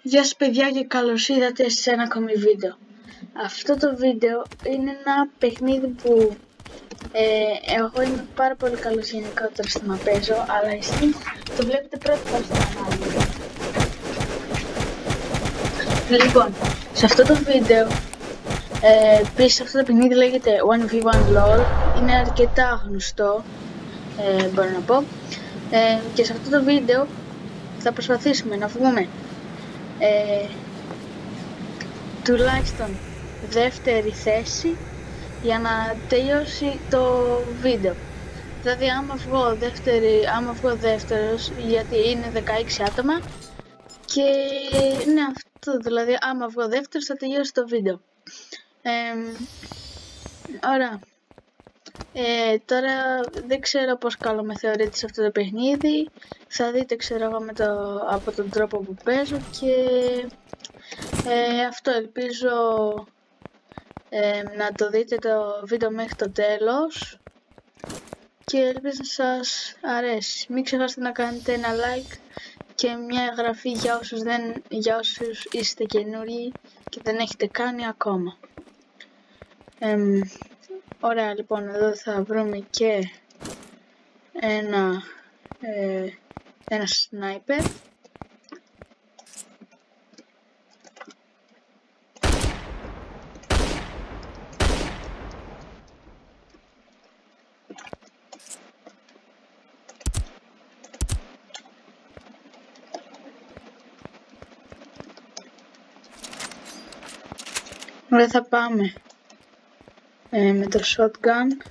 Γεια σας παιδιά και καλώς ήρθατε σε ένα ακόμη βίντεο. Αυτό το βίντεο είναι ένα παιχνίδι που εγώ είμαι πάρα πολύ καλός γενικότερα στο να παίζω, αλλά εσείς το βλέπετε πρώτη φορά στο κανάλι. Λοιπόν, σε αυτό το βίντεο, επίσης αυτό το παιχνίδι λέγεται 1v1 LOL, είναι αρκετά γνωστό, μπορώ να πω, και σε αυτό το βίντεο θα προσπαθήσουμε να βγούμε τουλάχιστον δεύτερη θέση για να τελειώσει το βίντεο. Δηλαδή άμα βγω δεύτερος, γιατί είναι 16 άτομα και ναι, αυτό δηλαδή άμα βγω δεύτερος θα τελειώσει το βίντεο. Ωραία. Τώρα δεν ξέρω πώς καλό με θεωρείτε σε αυτό το παιχνίδι. Θα δείτε, ξέρω εγώ, από τον τρόπο που παίζω και αυτό ελπίζω να το δείτε το βίντεο μέχρι το τέλος και ελπίζω να σας αρέσει. Μην ξεχάσετε να κάνετε ένα like και μια εγγραφή για όσους είστε καινούριοι και δεν έχετε κάνει ακόμα. Ωραία, λοιπόν, εδώ θα βρούμε και ένα σνάιπερ. Ωραία, θα πάμε με το shotgun.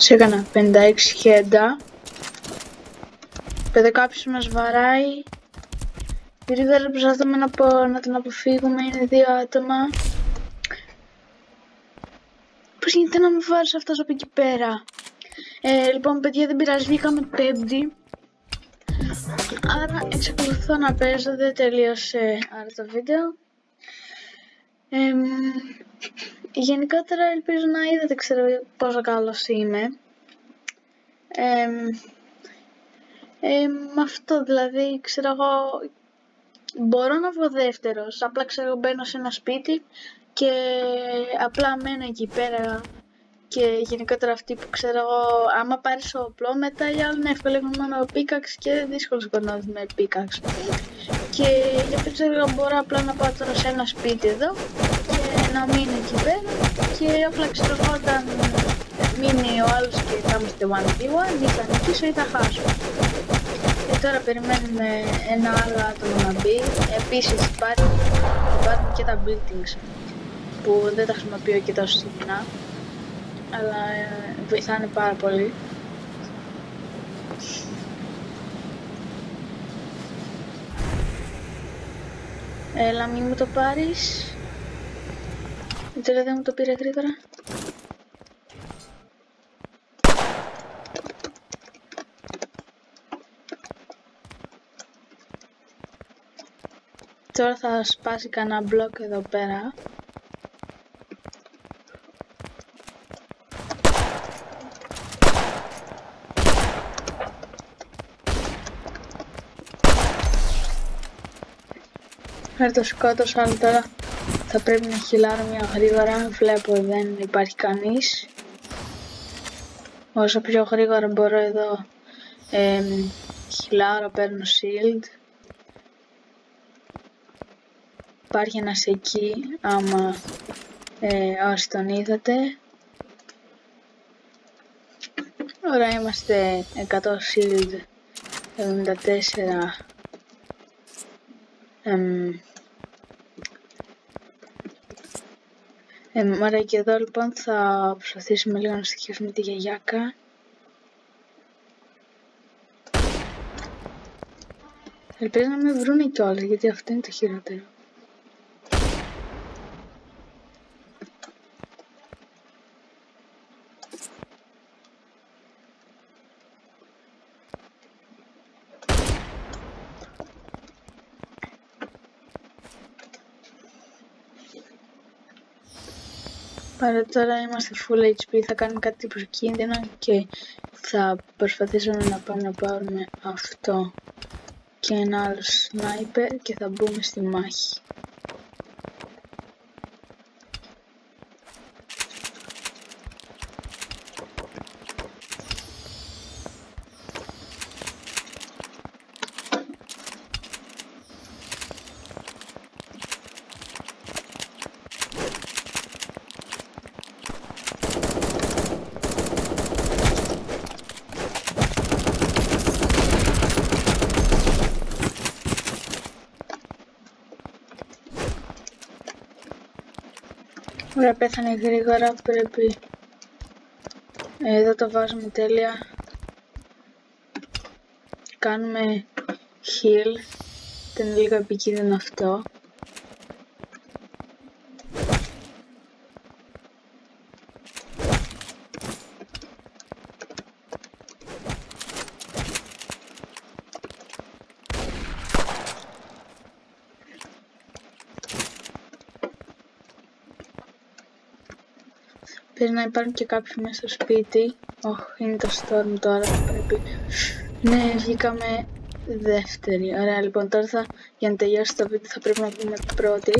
Σε έκανα 56 χέντα. Παιδε κάποιος μας βαράει. Γρήγορα προσπαθούμε να τον αποφύγουμε, είναι δύο άτομα. Πώς γίνεται να με βάρεις αυτός από εκεί πέρα? Λοιπόν παιδιά, δεν πειράζει, βγήκαμε πέμπτη. Άρα εξακολουθώ να παίζω, δεν τελείωσε άρα το βίντεο. Γενικότερα ελπίζω να είδατε, ξέρω πόσο καλός είμαι. Με αυτό δηλαδή, ξέρω εγώ, μπορώ να βγω δεύτερος, απλά ξέρω μπαίνω σε ένα σπίτι και απλά μένω εκεί πέρα και γενικότερα αυτοί που ξέρω εγώ, άμα πάρεις όπλο μετά οι άλλοι είναι εύκολο, έχουν μόνο πίκαξ και δύσκολο σκοτώνουν με πίκαξ. Και γιατί ξέρω εγώ μπορώ απλά να πάω τώρα σε ένα σπίτι εδώ και να μείνω εκεί πέρα και απλά ξέρω εγώ όταν μείνει ο άλλος και θα είμαστε 1v1 ή θα νικήσω ή θα χάσω. Και τώρα περιμένουμε ένα άλλο άτομο να μπει. Επίσης υπάρχουν και τα buildings που δεν τα χρησιμοποιώ και τόσο συχνά, αλλά βοηθάνε πάρα πολύ. Έλα, μην μου το πάρεις. Τώρα δεν μου το πήρε γρήγορα. Τώρα θα σπάσει κανένα μπλοκ εδώ πέρα. Το σκότωσα, αλλά τώρα θα πρέπει να χυλάρω μια γρήγορα. Βλέπω δεν υπάρχει κανείς. Όσο πιο γρήγορα μπορώ εδώ χυλάρω, παίρνω shield. Υπάρχει ένας εκεί, άμα όσοι τον είδατε. Ωραία, είμαστε 100 shield, 74. Ωραία, και εδώ λοιπόν θα προσπαθήσουμε λίγο να στοιχειώσουμε τη γιαγιάκα. Ελπίζω να με βρούνε κιόλας, γιατί αυτό είναι το χειρότερο. Παρά τώρα είμαστε full HP, θα κάνουμε κάτι επικίνδυνο και θα προσπαθήσουμε να πάμε να πάρουμε αυτό και ένα άλλο sniper και θα μπούμε στη μάχη. Ωραία, πέθανε γρήγορα, πρέπει εδώ το βάζουμε τέλεια, κάνουμε heal, ήταν λίγο επικίνδυνο αυτό. Πρέπει να υπάρχουν και κάποιοι μέσα στο σπίτι. Είναι το storm τώρα, πρέπει. Ναι, βγήκαμε δεύτερη. Ωραία, λοιπόν, τώρα για να τελειώσει το βίντεο θα πρέπει να βγούμε πρώτη.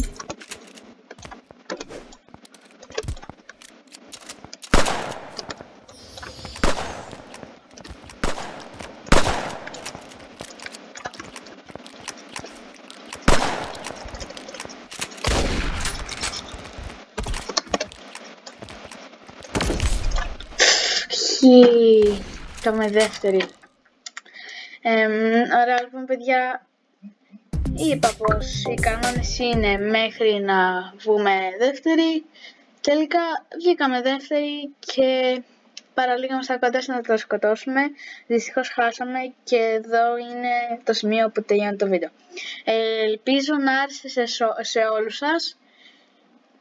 Κάμε δεύτερη. Ωραία, λοιπόν, παιδιά, είπα πως οι κανόνες είναι μέχρι να βγούμε δεύτερη. Τελικά βγήκαμε δεύτερη και παραλίγαμε στα κοντά να το σκοτώσουμε. Δυστυχώς χάσαμε και εδώ είναι το σημείο που τελειώνει το βίντεο. Ελπίζω να άρεσε σε όλους σας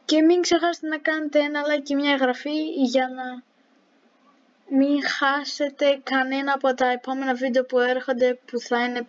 και μην ξεχάσετε να κάνετε ένα like και μια εγγραφή για να μην χάσετε κανένα από τα επόμενα βίντεο που έρχονται, που θα είναι